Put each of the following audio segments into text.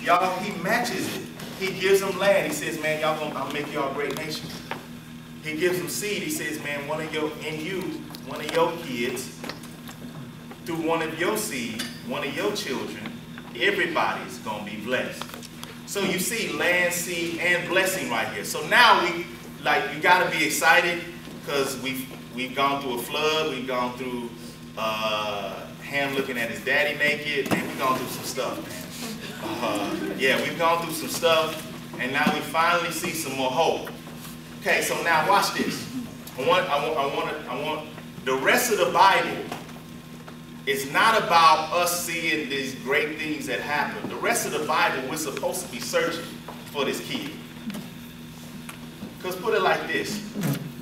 y'all, he matches it. He gives them land. He says, man, I'll make y'all a great nation. He gives them seed. He says, man, one of your kids, through one of your seed, one of your children, everybody's going to be blessed. So you see land, seed, and blessing right here. So now you got to be excited because we've gone through a flood. We've gone through Ham looking at his daddy naked. Man, we've gone through some stuff, man. Yeah, we've gone through some stuff, and now we finally see some more hope. Okay, so now watch this. I want the rest of the Bible is not about us seeing these great things that happen. The rest of the Bible, we're supposed to be searching for this kid. Because put it like this,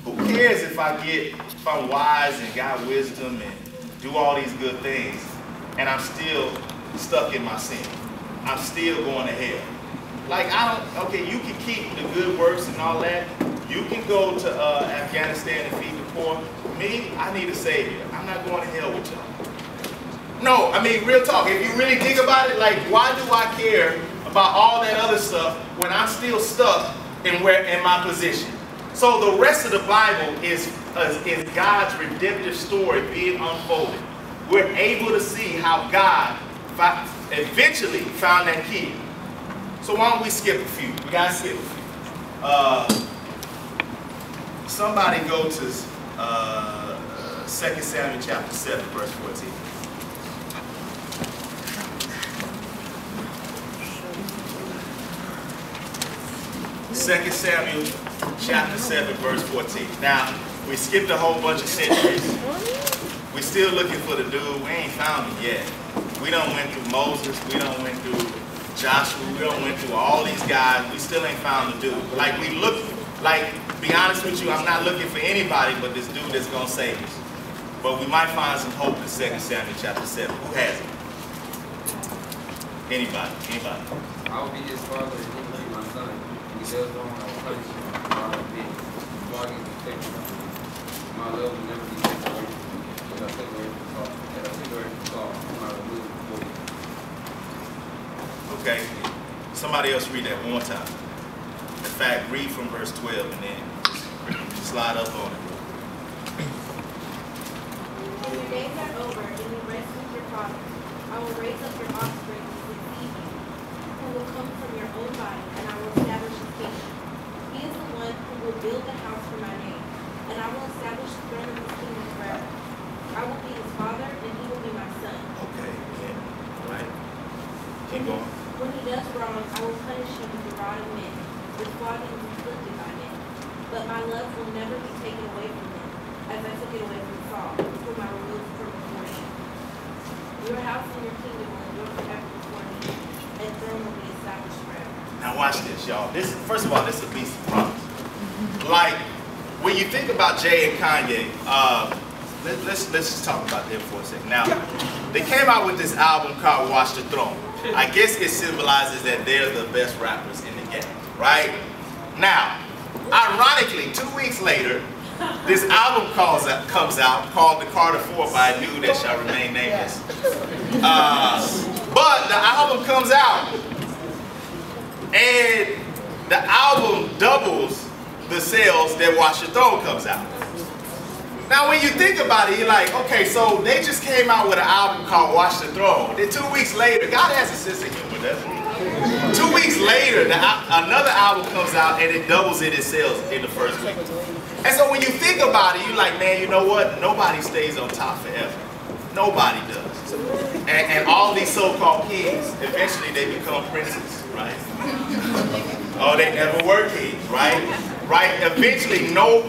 who cares if I'm wise and got wisdom and do all these good things, and I'm still stuck in my sin. I'm still going to hell. Like, okay, you can keep the good works and all that. You can go to Afghanistan and feed the poor. Me, I need a savior. I'm not going to hell with y'all. No, I mean, real talk. If you really think about it, like, why do I care about all that other stuff when I'm still stuck in my position? So the rest of the Bible is God's redemptive story being unfolded. We're able to see how God eventually found that kid. So why don't we skip a few? We gotta skip a few. Somebody go to 2 Samuel chapter 7, verse 14. 2 Samuel chapter 7, verse 14. Now, we skipped a whole bunch of centuries. We're still looking for the dude. We ain't found him yet. We done went through Moses. We done went through Joshua. We done went through all these guys. We still ain't found the dude. Like, we look, like, to be honest with you, I'm not looking for anybody but this dude that's going to save us. But we might find some hope in 2 Samuel chapter 7. Who has it? Anybody? Anybody? I will be his father and he will be my son. He does wrong, I will punish him. I will be flogging and protecting him. My love will never be taken away from him. As I took away from Saul, whom I removed before you. Okay. Somebody else read that one more time. In fact, read from verse 12 and then slide up on it. When your days are over and you rest with your father, I will raise up your offspring to succeed you, who will come from your own body, and I will establish his kingdom. He is the one who will build the house for my name, and I will establish the throne of his kingdom forever. I will be his father, and he will be my son. Okay, yeah. All right. Keep going. When he does wrong, I will punish him with the rod of men, with flogging inflicted by men. But my love will never be taken away from him, as I took it away from Saul, whom I removed from before you. Your house and your kingdom will endure forever before me, and throne will be established forever. Now watch this, y'all. First of all, this is a piece of promise. Like, when you think about Jay and Kanye, let's just talk about them for a second. Now, they came out with this album called Watch the Throne. I guess it symbolizes that they're the best rappers in the game, right? Now, ironically, 2 weeks later, this album comes out called The Carter 4 by a dude that shall remain nameless. But the album comes out, and the album doubles the sales that Watch the Throne comes out. Now, when you think about it, you're like, okay, so they just came out with an album called Watch the Throne. Then 2 weeks later, God has a sense of humor, doesn't he? 2 weeks later, another album comes out and it doubles it in sales in the first week. And so when you think about it, you're like, man, you know what? Nobody stays on top forever. Nobody does. And all these so-called kings, eventually they become princes, right? Oh, they never were kings, right? Right? Eventually, no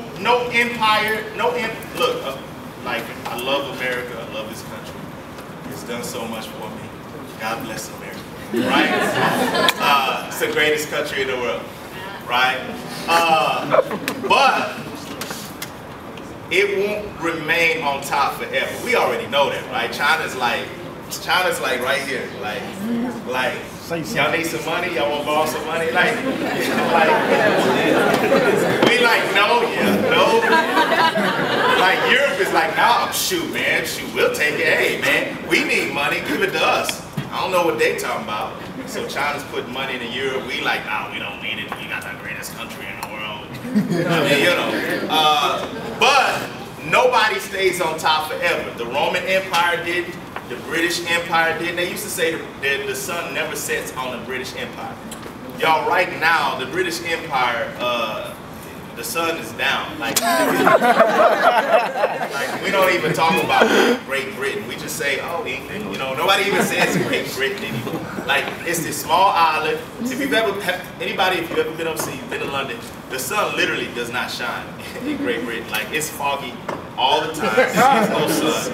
empire, look, like, I love America, I love this country. It's done so much for me. God bless America, right? It's the greatest country in the world, right? But it won't remain on top forever. We already know that, right? China's like right here, like, y'all need some money? Y'all want to borrow some money? Like, we like, no, yeah, no. Like, Europe is like, nah, shoot, man, shoot, we'll take it. Hey, man, we need money, give it to us. I don't know what they talking about. So China's putting money into Europe. We like, oh, we don't need it. We got the greatest country in the world. I mean, you know. But nobody stays on top forever. The Roman Empire did. The British Empire did. They used to say that the sun never sets on the British Empire. Y'all, right now, the British Empire, the sun is down. Like we don't even talk about Great Britain. We just say, oh, England. You know, nobody even says Great Britain anymore. Like, it's this small island. If you've ever, anybody, if you've ever been overseas, been to London, the sun literally does not shine in Great Britain. Like, it's foggy all the time. There's no sun.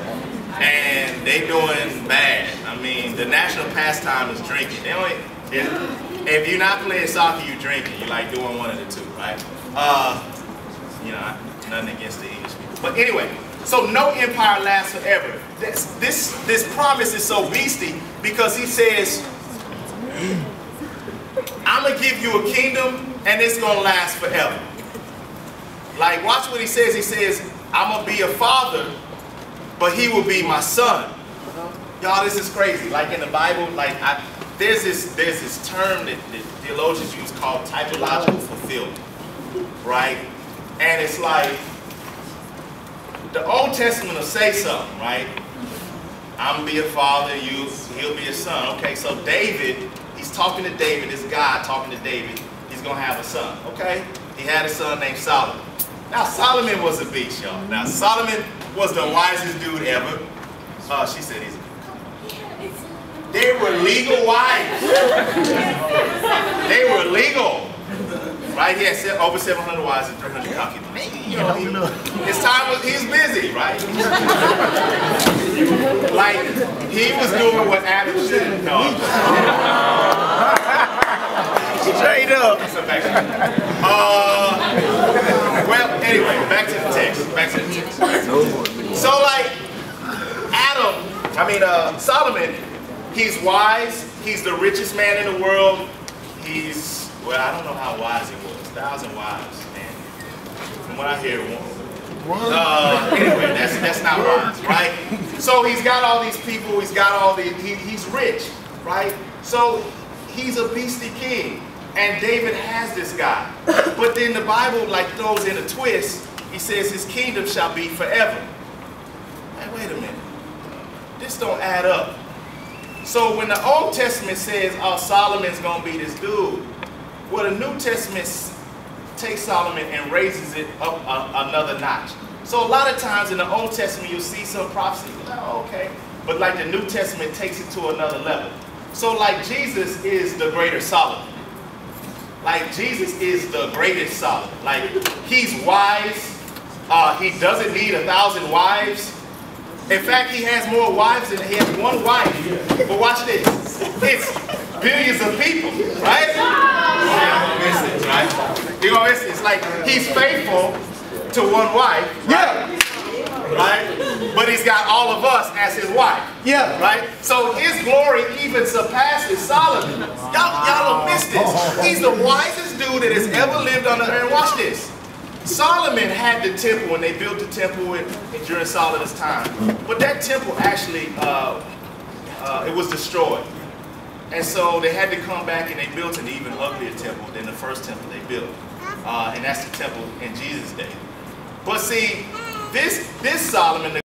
And they doing bad. I mean, the national pastime is drinking. They only, if you're not playing soccer, you're drinking. You're like doing one of the two, right? You know, nothing against the English people. But anyway, so no empire lasts forever. This promise is so beastly because he says, I'm going to give you a kingdom and it's going to last forever. Like, watch what he says. He says, I'm going to be a father, but he will be my son. Y'all, this is crazy. Like in the Bible, like there's this term that theologians use called typological fulfillment, right? And it's like the Old Testament will say something, right? I'm gonna be a father, he'll be a son. Okay, so David, he's talking to David. This guy talking to David. He's gonna have a son. Okay, he had a son named Solomon. Now Solomon was a beast, y'all. Now Solomon was the wisest dude ever. She said he's. They were legal wives. They were legal. Right? He had over 700 wives and 300 concubines. You know, his time was, he was busy, right? Like, he was doing what Adam shouldn't know. Straight up. Well, anyway, back to the text. Back to the text. So, like, Solomon, he's wise. He's the richest man in the world. He's, well, I don't know how wise he was. 1,000 wives, man. From what I hear, anyway, that's not wise, right? So he's got all these people. He's got all the. He's rich, right? So he's a beastly king. And David has this guy. But then the Bible like throws in a twist. He says his kingdom shall be forever. Hey, wait a minute. This don't add up. So when the Old Testament says, oh, Solomon's going to be this dude, well, the New Testament takes Solomon and raises it up another notch. So a lot of times in the Old Testament, you'll see some prophecy. Oh, okay. But like the New Testament takes it to another level. So like Jesus is the greater Solomon. Like Jesus is the greatest Solomon. Like he's wise. He doesn't need 1,000 wives. In fact, he has more wives than he has one wife. But watch this. It's billions of people, right? You're gonna miss it, right? You're gonna miss it. It's like he's faithful to one wife, right? Right? But he's got all of us as his wife. Yeah. Right? So his glory even surpasses Solomon. Y'all don't miss this. He's the wisest dude that has ever lived on the earth. Watch this. Solomon had the temple when they built the temple during Solomon's time. But that temple actually, it was destroyed. And so they had to come back and they built an even uglier temple than the first temple they built. And that's the temple in Jesus' day. But see, this Solomon,